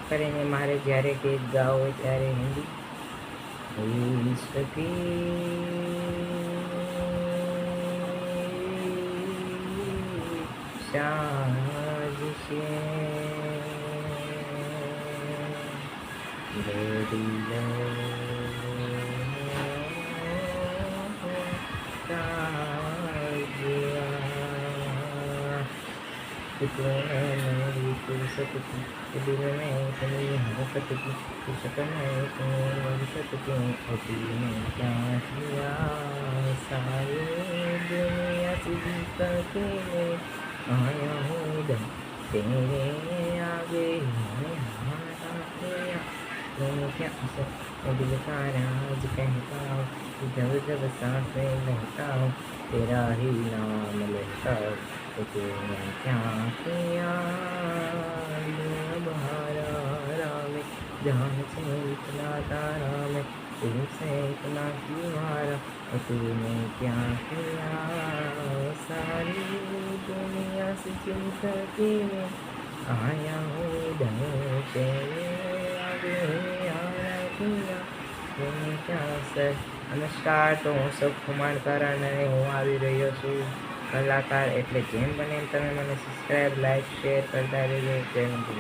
કરીને મારે જ્યારે ગીત ગાવું હોય ત્યારે હિન્દી સાજશે तूने मेरी फुर्सत की दिल में इतनी हरकत की फुर्सत में इतनी फुर्सत की तूने क्या किया सारी दुनिया से जीता के मैं आया हूँ इधर तेरे आगे मैं हारा गया तूने क्या असर दिल का राज कहता हूँ जब जब सांसें लेता हूँ तेरा ही नाम लेता हूँ तो तूने क्या किया बहारा में जान से इतना तारा में तुमसे इतना क्यों हारा तो तूने क्या किया सारी दुनिया से चिंता की मैं आया हूँ इधर तेरे आगे आया किया तूने क्या सर नमस्कार तो હું સુખકુમાર કરણ અને હું આવી રહ્યો છું કલાકાર એટલે જેમ બને એમ તમે મને સબસ્ક્રાઈબ લાઈક શેર કરતા રહેજો જય હિન્દ.